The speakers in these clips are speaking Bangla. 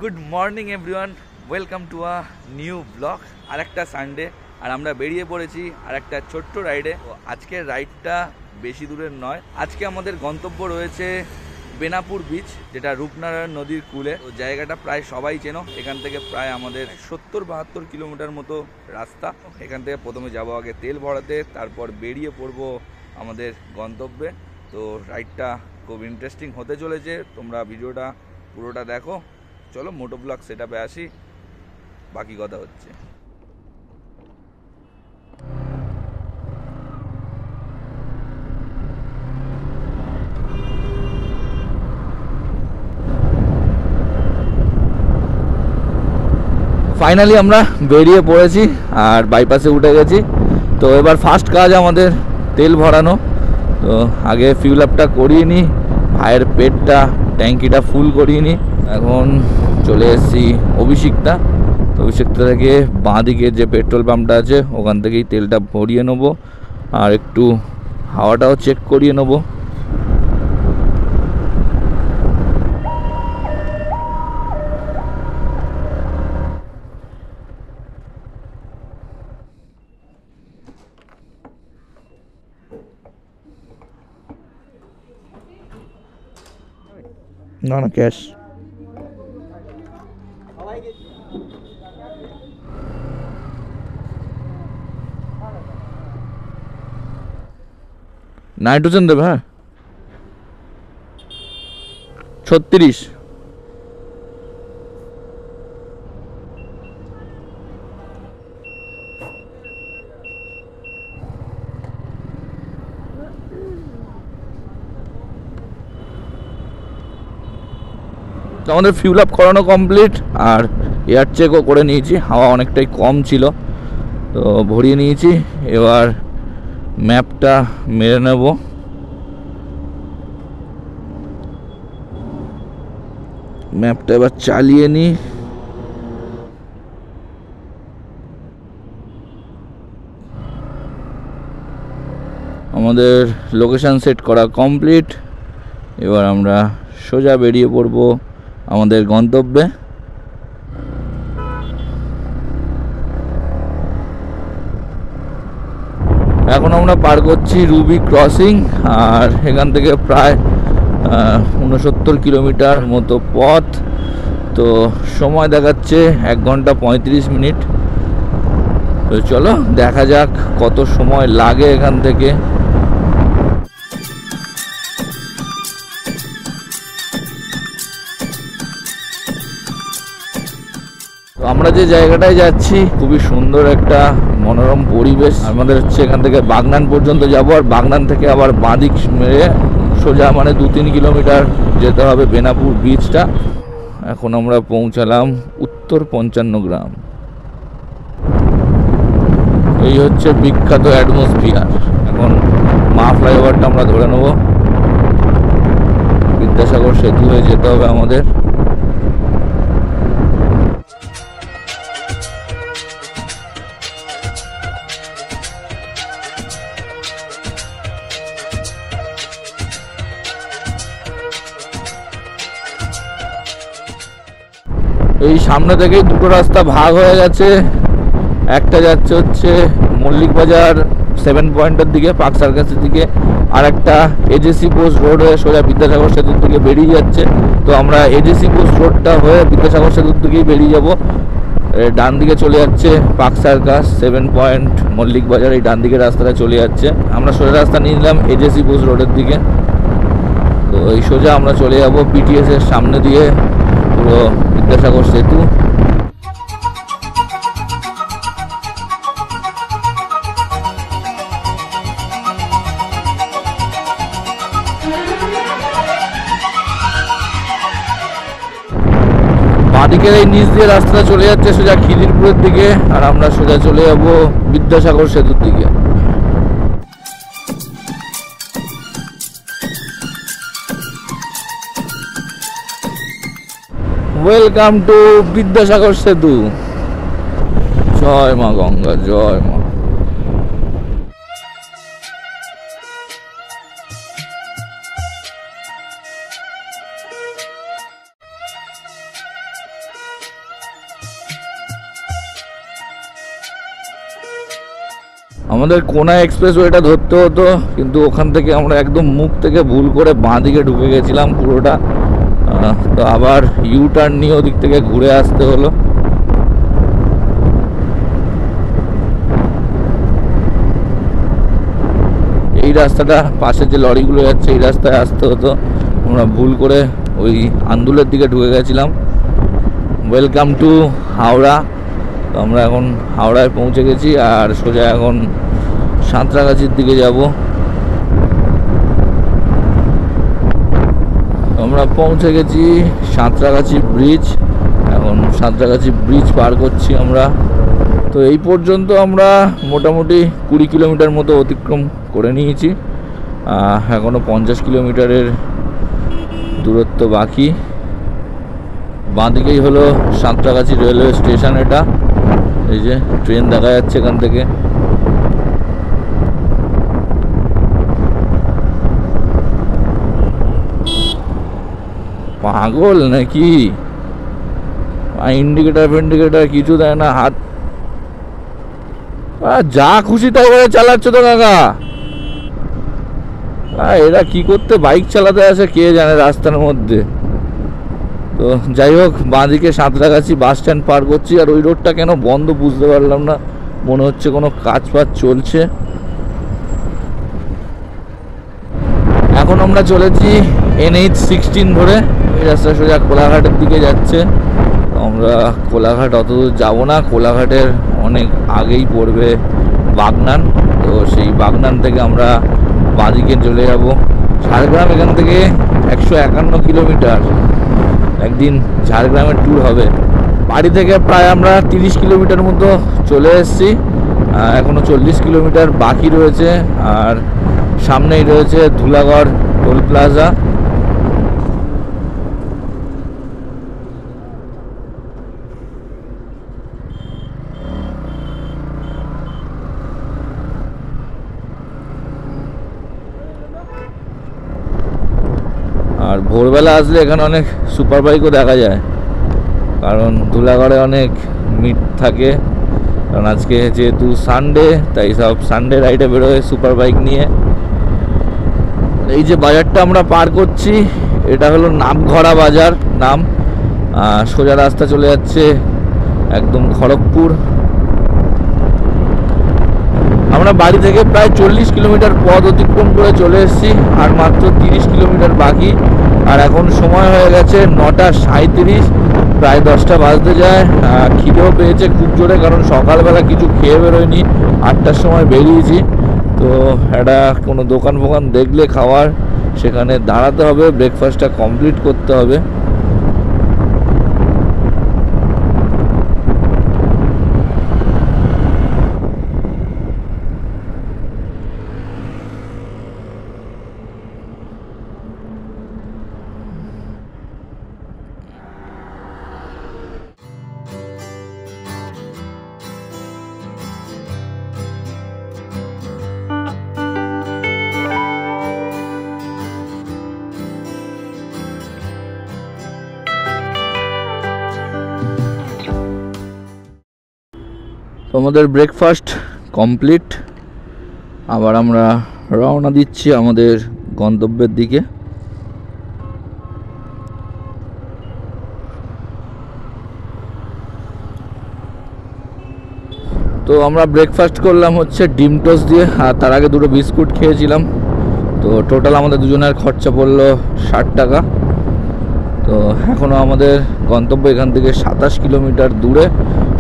Good morning everyone, welcome to a new blog. আর একটা সানডে আর আমরা বেরিয়ে পড়েছি আর একটা ছোট্ট রাইডে। তো আজকের রাইডটা বেশি দূরের নয়। আজকে আমাদের গন্তব্য রয়েছে বেনাপুর বিচ, যেটা রূপনারায়ণ নদীর কূলে। তো জায়গাটা প্রায় সবাই চেনো। এখান থেকে প্রায় আমাদের 70-72 কিলোমিটার মতো রাস্তা। এখান থেকে প্রথমে যাবো আগে তেল ভরাতে, তারপর বেরিয়ে পড়বো আমাদের গন্তব্যে। তো রাইডটা খুব ইন্টারেস্টিং হতে চলেছে, তোমরা ভিডিওটা পুরোটা দেখো। চলো মোটো ব্লগ সেটআপে আসি, বাকি কথা হচ্ছে। ফাইনালি আমরা বেরিয়ে পড়েছি আর বাইপাসে উঠে গেছি। তো এবার ফার্স্ট কাজ আমাদের তেল ভরানো। তো আগে ফিউল আপটা করিয়ে নিই, ভাইয়ের পেটটা ট্যাঙ্কিটা ফুল করিয়ে নিই। এখন চলে এসেছি অভিষিক্তা। তো অভিষিক্তা থেকে বাঁ দিকে যে পেট্রোল পাম্পটা আছে ওখান থেকেই তেলটা ভরিয়ে নেবো আর একটু হাওয়াটাও চেক করিয়ে নেবো। না না, ক্যাশ। নাইট্রোজেন দেবে, হ্যাঁ 36। তো আমাদের ফিউল আপ করানো কমপ্লিট আর এয়ার চেকও করে নিয়েছি, হাওয়া অনেকটাই কম ছিল। তো ভরিয়ে নিয়েছি, এবার ম্যাপটা মেরে নেব। ম্যাপটা এবার চালিয়ে নিই। আমাদের লোকেশন সেট করা কমপ্লিট। এবার আমরা সোজা বেরিয়ে পড়ব আমাদের গন্তব্যে। এখন আমরা পার করছি রুবি ক্রসিং আর এখান থেকে প্রায় 69 কিলোমিটার মতো পথ। তো সময় দেখাচ্ছে 1 ঘন্টা 35 মিনিট। তো চলো দেখা যাক কত সময় লাগে এখান থেকে। আমরা যে জায়গাটায় যাচ্ছি খুবই সুন্দর একটা মনোরম পরিবেশ। আমাদের হচ্ছে এখান থেকে বাগনান পর্যন্ত যাব আর বাগনান থেকে আবার বাঁদিক মেরে সোজা মানে 2-3 কিলোমিটার যেতে হবে বেনাপুর বিচটা। এখন আমরা পৌঁছালাম উত্তর 55 গ্রাম। এই হচ্ছে বিখ্যাত অ্যাটমসফিয়ার। এখন মা ফ্লাইওভারটা আমরা ধরে নেব, বিদ্যাসাগর সেতু হয়ে যেতে হবে আমাদের। এই সামনে থেকেই দুটো রাস্তা ভাগ হয়ে গেছে। একটা যাচ্ছে হচ্ছে মল্লিক বাজার 7 পয়েন্টের দিকে, পার্ক সার্কাসের দিকে, আর একটা এজেসি পোস্ট রোড হয়ে সোজা বিদ্যাসাগর সেতুর দিকে বেরিয়ে যাচ্ছে। তো আমরা এজেসি পোস্ট রোডটা হয়ে বিদ্যাসাগর সেতুর দিকেই বেরিয়ে যাব। ডান দিকে চলে যাচ্ছে পার্ক সার্কাস, 7 পয়েন্ট, মল্লিক বাজার, এই ডান দিকের রাস্তাটা চলে যাচ্ছে। আমরা সোজা রাস্তা নিয়ে নিলাম এজেসি পোস্ট রোডের দিকে। তো এই সোজা আমরা চলে যাব পিটিএস এর সামনে দিয়ে পুরো বিদ্যাসাগর সেতু। বাঁদিকের এই নিচ দিয়ে রাস্তাটা চলে যাচ্ছে সোজা খিদিরপুরের দিকে আর আমরা সোজা চলে যাব বিদ্যাসাগর সেতুর দিকে। ওয়েলকাম টু বিদ্যাসাগর সেতু। জয় মা গঙ্গা, জয় মা। আমাদের কোনা এক্সপ্রেসওয়েটা ধরতে হতো, কিন্তু ওখান থেকে আমরা একদম মুখ থেকে ভুল করে বাঁ দিকে ঢুকে গেছিলাম পুরোটা। তো আবার ইউ টার্ন নিয়ে ওদিক থেকে ঘুরে আসতে হলো। এই রাস্তাটা পাশে যে লরিগুলো যাচ্ছে এই রাস্তায় আসতে হতো, আমরা ভুল করে ওই আন্দুলের দিকে ঢুকে গেছিলাম। Welcome to Howrah. তো আমরা এখন হাওড়ায় পৌঁছে গেছি আর সোজা এখন সাঁতরাগাছির দিকে যাব। আমরা পৌঁছে গেছি সাঁতরাগাছি ব্রিজ। এখন সাঁতরাগাছি ব্রিজ পার করছি আমরা। তো এই পর্যন্ত আমরা মোটামুটি 20 কিলোমিটার মতো অতিক্রম করে নিয়েছি। এখনও 50 কিলোমিটারের দূরত্ব বাকি। বাঁদিকেই হলো সাঁতরাগাছি রেলওয়ে স্টেশন। এটা এই যে ট্রেন দেখা যাচ্ছে এখান থেকে। পাগল নাকি? ইন্ডিকেটার ফিন্ডিকেটার কিছু দেয় না, হাত যা খুশি তাই করে চালাচ্ছ তো কাকা। এরা কি করতে বাইক চালাতে আসে কে জানে রাস্তার মধ্যে। তো যাই হোক, বাঁদিকে সাঁতরাগাছি বাস স্ট্যান্ড পার করছি। আর ওই রোডটা কেন বন্ধ বুঝতে পারলাম না, মনে হচ্ছে কোনো কাজ ফাজ চলছে। এখন আমরা চলেছি NH-16 ধরে। এই রাস্তা সোজা কোলাঘাটের দিকে যাচ্ছে। আমরা কোলাঘাট অত দূর যাবো না, কোলাঘাটের অনেক আগেই পড়বে বাগনান। তো সেই বাগনান থেকে আমরা বাঁদিকে চলে যাব ঝাড়গ্রাম। এখান থেকে 151 কিলোমিটার। একদিন ঝাড়গ্রামের ট্যুর হবে। বাড়ি থেকে প্রায় আমরা 30 কিলোমিটার মতো চলে এসেছি। এখনও 40 কিলোমিটার বাকি রয়েছে। আর সামনেই রয়েছে ধুলাগড় টোল প্লাজা। আর ভোরবেলা আসলে এখানে অনেক সুপার বাইকও দেখা যায়, কারণ ধুলাগড়ে অনেক মিট থাকে। কারণ আজকে যেহেতু সানডে, তাই সব সানডে রাইডে বেরোয় সুপার বাইক নিয়ে। এই যে বাজারটা আমরা পার করছি এটা হলো নামঘরা বাজার নাম। সোজা রাস্তা চলে যাচ্ছে একদম খড়গপুর। আমরা বাড়ি থেকে প্রায় 40 কিলোমিটার পথ অতিক্রম করে চলে এসেছি। আর মাত্র 30 কিলোমিটার বাকি। আর এখন সময় হয়ে গেছে 9:37, প্রায় 10টা বাজতে যায়। খিদেও পেয়েছে খুব জোরে, কারণ সকালবেলা কিছু খেয়ে বেরোয়নি, 8টার সময় বেরিয়েছি। তো একটা কোনো দোকান ফোকান দেখলে খাওয়ার, সেখানে দাঁড়াতে হবে, ব্রেকফাস্টটা কমপ্লিট করতে হবে। আমাদের ব্রেকফাস্ট কমপ্লিট। আবার আমরা রওনা দিচ্ছি আমাদের গন্তব্যের দিকে। তো আমরা ব্রেকফাস্ট করলাম হচ্ছে ডিম টোস্ট দিয়ে, আর তার আগে দুটো বিস্কুট খেয়েছিলাম। তো টোটাল আমাদের দুজনের খরচা পড়লো 60 টাকা। তো এখনও আমাদের গন্তব্য এখান থেকে 27 কিলোমিটার দূরে।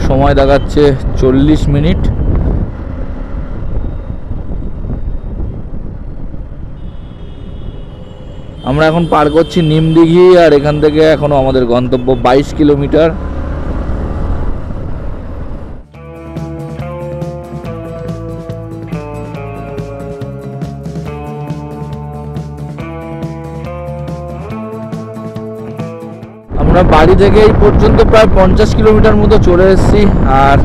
সময় দেখাচ্ছে 40 মিনিট। আমরা এখন পার করছি নিমদিঘি। আর এখান থেকে এখনও আমাদের গন্তব্য 22 কিলোমিটার। আমরা বাড়ি থেকে এই পর্যন্ত প্রায় 50 কিলোমিটার মতো চলে এসেছি। আর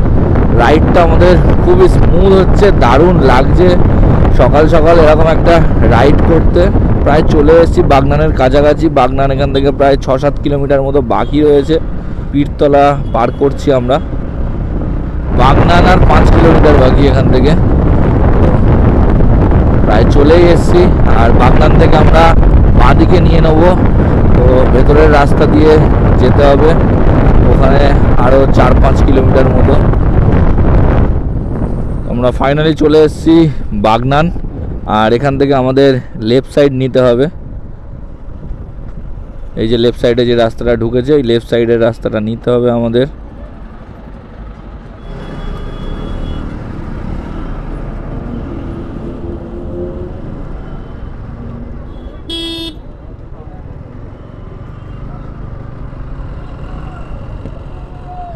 রাইডটা আমাদের খুবই স্মুথ হচ্ছে, দারুণ লাগছে সকাল সকাল এরকম একটা রাইড করতে। প্রায় চলে এসেছি বাগনানের কাছাকাছি। বাগনান এখান থেকে প্রায় 6-7 কিলোমিটার মতো বাকি রয়েছে। পীরতলা পার করছি আমরা। বাগনান আর 5 কিলোমিটার বাকি এখান থেকে। প্রায় চলেই এসেছি। আর বাগনান থেকে আমরা বাঁ দিকে নিয়ে নেবো, তো ভেতরের রাস্তা দিয়ে যেতে হবে, ওখানে আরও 4-5 কিলোমিটার মতো। আমরা ফাইনালি চলে এসেছি বাগনান। আর এখান থেকে আমাদের লেফট সাইড নিতে হবে। এই যে লেফট সাইডে যে রাস্তাটা ঢুকেছে, এই লেফট সাইডের রাস্তাটা নিতে হবে আমাদের।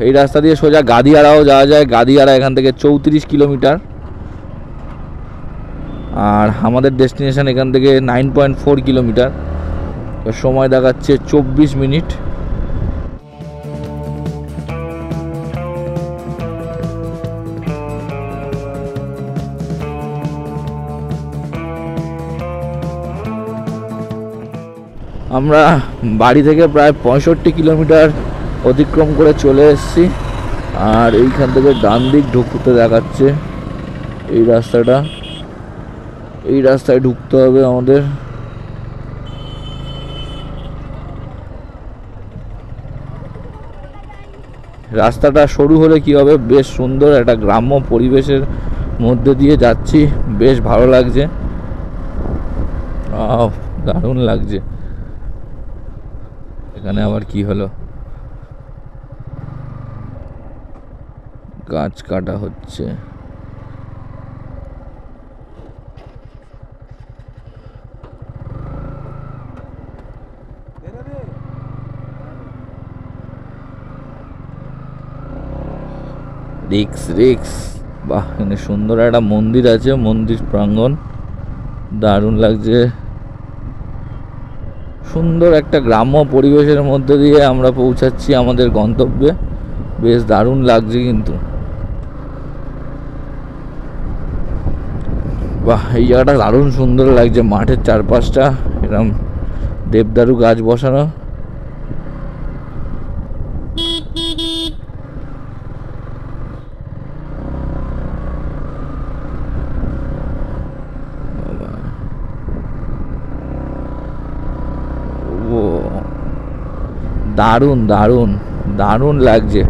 এই রাস্তা দিয়ে সোজা গাদিয়ারাও যাওয়া যায়। গাদিয়ারা এখান থেকে 34 কিলোমিটার, আর আমাদের ডেস্টিনেশন এখান থেকে 9.4 কিলোমিটার। সময় দেখাচ্ছে 24 মিনিট। আমরা বাড়ি থেকে প্রায় 65 কিলোমিটার অতিক্রম করে চলে এসেছি। আর এইখান থেকে ডান দিক ঢুকতে দেখাচ্ছে এই রাস্তাটা, এই রাস্তায় ঢুকতে হবে আমাদের। রাস্তাটা সরু হলে কি হবে, বেশ সুন্দর একটা গ্রাম্য পরিবেশের মধ্যে দিয়ে যাচ্ছি, বেশ ভালো লাগছে, দারুণ লাগছে। এখানে আবার কি হলো, গাছ কাটা হচ্ছে। রিক্স রিক্স। বাহ, এখানে সুন্দর একটা মন্দির আছে, মন্দির প্রাঙ্গণ, দারুণ লাগছে। সুন্দর একটা গ্রাম্য পরিবেশের মধ্যে দিয়ে আমরা পৌঁছাচ্ছি আমাদের গন্তব্যে, বেশ দারুণ লাগছে কিন্তু। বাহ, এই জায়গাটা দারুণ সুন্দর লাগছে, মাঠের চারপাশটা এরকম দেবদারু গাছ বসানো। ও দারুণ দারুণ দারুণ লাগছে,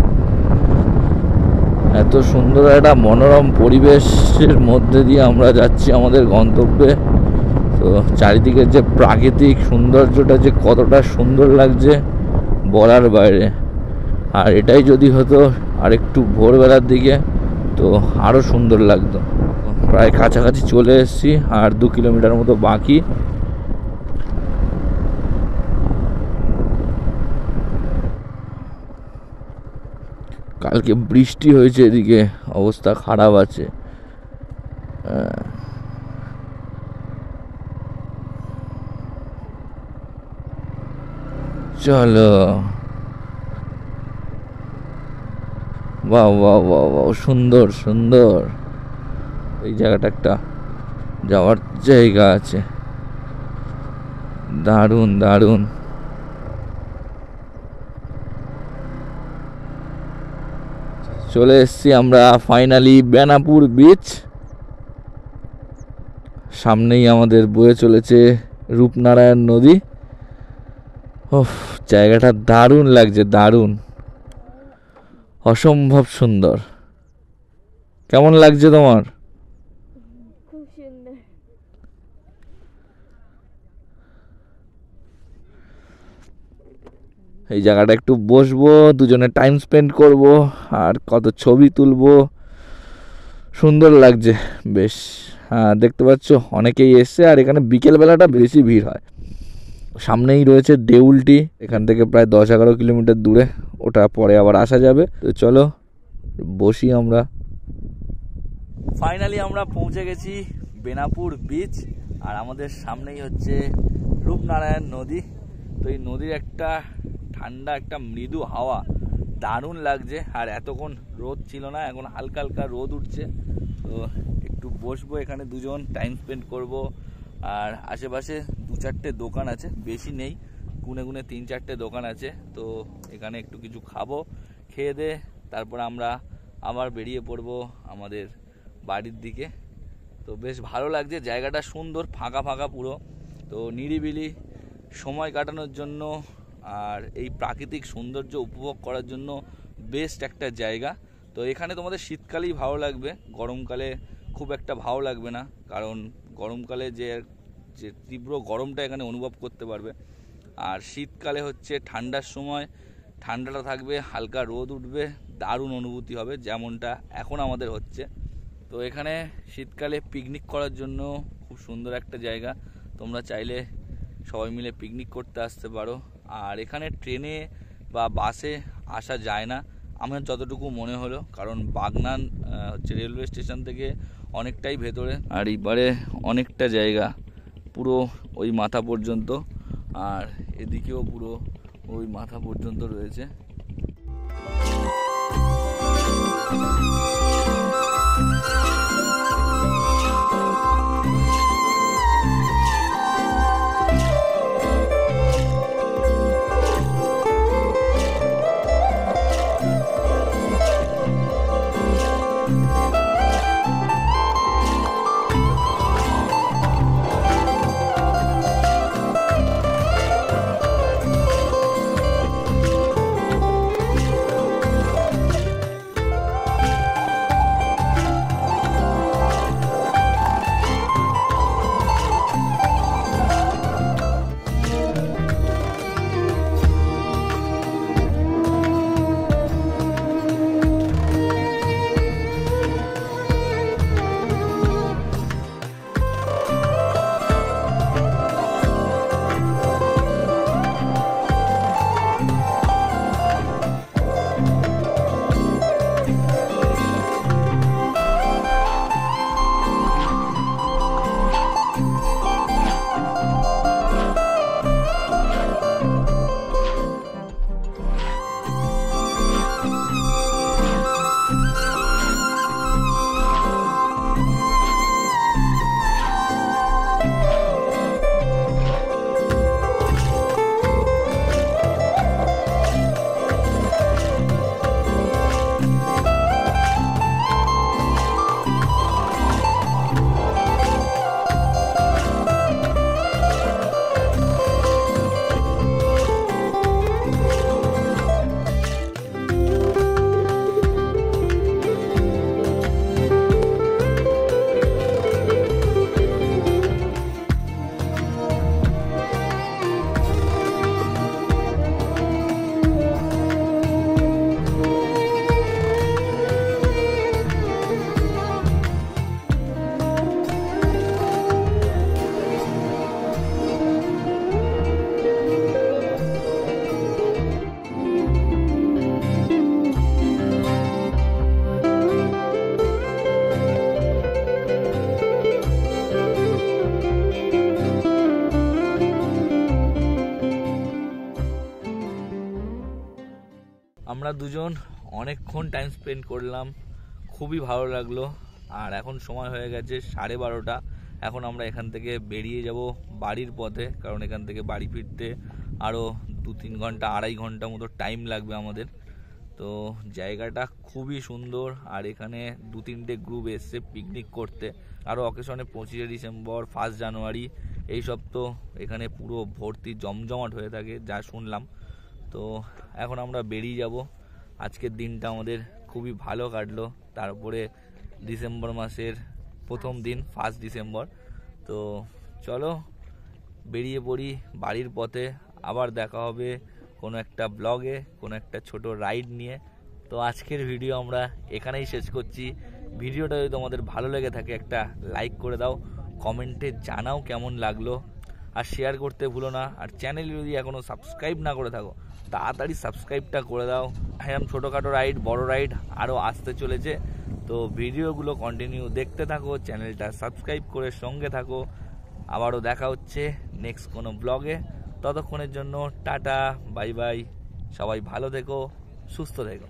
এত সুন্দর একটা মনোরম পরিবেশের মধ্যে দিয়ে আমরা যাচ্ছি আমাদের গন্তব্যে। তো চারিদিকের যে প্রাকৃতিক সৌন্দর্যটা যে কতটা সুন্দর লাগছে বলার বাইরে। আর এটাই যদি হতো আর একটু ভোরবেলার দিকে, তো আরও সুন্দর লাগতো। প্রায় কাছাকাছি চলে এসেছি, আর 2 কিলোমিটার মতো বাকি। কালকে বৃষ্টি হয়েছে, এদিকে অবস্থা খারাপ আছে। চলো, বাহ বাহ বাহ বাহ, সুন্দর সুন্দর। এই জায়গাটা একটা যাওয়ার জায়গা আছে, দারুণ দারুণ। চলে এসেছি আমরা ফাইনালি বেনাপুর বিচ। সামনেই আমাদের বয়ে চলেছে রূপনারায়ণ নদী। ওহ, জায়গাটা দারুণ লাগছে, দারুণ, অসম্ভব সুন্দর। কেমন লাগছে তোমার? খুব সুন্দর। এই জায়গাটা একটু বসবো, দুজনে টাইম স্পেন্ড করব, আর কত ছবি তুলবো, সুন্দর লাগছে বেশ। হ্যাঁ, দেখতে পাচ্ছ অনেকেই এসছে, আর এখানে বিকেলবেলাটা বেশি ভিড় হয়। সামনেই রয়েছে দেউলটি, এখান থেকে প্রায় 10-11 কিলোমিটার দূরে, ওটা পরে আবার আসা যাবে। তো চলো বসি আমরা। ফাইনালি আমরা পৌঁছে গেছি বেনাপুর বিচ, আর আমাদের সামনেই হচ্ছে রূপনারায়ণ নদী। তো এই নদীর একটা ঠান্ডা একটা মৃদু হাওয়া, দারুণ লাগছে। আর এতক্ষণ রোদ ছিল না, এখন হালকা হালকা রোদ উঠছে। তো একটু বসবো এখানে, দুজন টাইম স্পেন্ড করব। আর আশেপাশে 2-4টে দোকান আছে, বেশি নেই, গুনে গুনে 3-4টে দোকান আছে। তো এখানে একটু কিছু খাবো, খেয়ে দে তারপর আমরা আবার বেরিয়ে পড়বো আমাদের বাড়ির দিকে। তো বেশ ভালো লাগছে, জায়গাটা সুন্দর, ফাঁকা ফাঁকা পুরো, তো নিরিবিলি সময় কাটানোর জন্য আর এই প্রাকৃতিক সৌন্দর্য উপভোগ করার জন্য বেস্ট একটা জায়গা। তো এখানে তোমাদের শীতকালেই ভালো লাগবে, গরমকালে খুব একটা ভালো লাগবে না, কারণ গরমকালে যে তীব্র গরমটা এখানে অনুভব করতে পারবে। আর শীতকালে হচ্ছে ঠান্ডার সময় ঠান্ডাটা থাকবে, হালকা রোদ উঠবে, দারুণ অনুভূতি হবে, যেমনটা এখন আমাদের হচ্ছে। তো এখানে শীতকালে পিকনিক করার জন্য খুব সুন্দর একটা জায়গা, তোমরা চাইলে সবাই মিলে পিকনিক করতে আসতে পারো। আর এখানে ট্রেনে বা বাসে আসা যায় না আমার যতটুকু মনে হলো, কারণ বাগনান হচ্ছে রেলওয়ে স্টেশন থেকে অনেকটাই ভেতরে, আর এইবারে অনেকটা জায়গা পুরো ওই মাথা পর্যন্ত, আর এদিকেও পুরো ওই মাথা পর্যন্ত রয়েছে। আমরা দুজন অনেকক্ষণ টাইম স্পেন্ড করলাম, খুবই ভালো লাগলো। আর এখন সময় হয়ে গেছে 12:30, এখন আমরা এখান থেকে বেরিয়ে যাব বাড়ির পথে, কারণ এখান থেকে বাড়ি ফিরতে আরও 2-3 ঘন্টা 2.5 ঘন্টা মতো টাইম লাগবে আমাদের। তো জায়গাটা খুবই সুন্দর, আর এখানে 2-3টে গ্রুপ এসছে পিকনিক করতে, আরও অকেশনে 25শে ডিসেম্বর 1 জানুয়ারি এইসব তো এখানে পুরো ভর্তি জমজমাট হয়ে থাকে যা শুনলাম। তো এখন আমরা বেরিয়ে যাব, আজকের দিনটা আমাদের খুবই ভালো কাটলো। তারপরে ডিসেম্বর মাসের প্রথম দিন 1 ডিসেম্বর। তো চলো বেরিয়ে পড়ি বাড়ির পথে, আবার দেখা হবে কোনো একটা ব্লগে, কোনো একটা ছোট রাইড নিয়ে। তো আজকের ভিডিও আমরা এখানেই শেষ করছি। ভিডিওটা যদি তোমাদের ভালো লেগে থাকে একটা লাইক করে দাও, কমেন্টে জানাও কেমন লাগলো, আর শেয়ার করতে ভুলো না। আর চ্যানেল যদি এখনও সাবস্ক্রাইব না করে থাকো তাড়াতাড়ি সাবস্ক্রাইবটা করে দাও। হ্যাঁ, ছোটোখাটো রাইড বড় রাইড আরও আসতে চলেছে, তো ভিডিওগুলো কন্টিনিউ দেখতে থাকো, চ্যানেলটা সাবস্ক্রাইব করে সঙ্গে থাকো। আবারও দেখা হচ্ছে নেক্সট কোনো ব্লগে, ততক্ষণের জন্য টাটা, বাই বাই, সবাই ভালো থেকো, সুস্থ থেকো।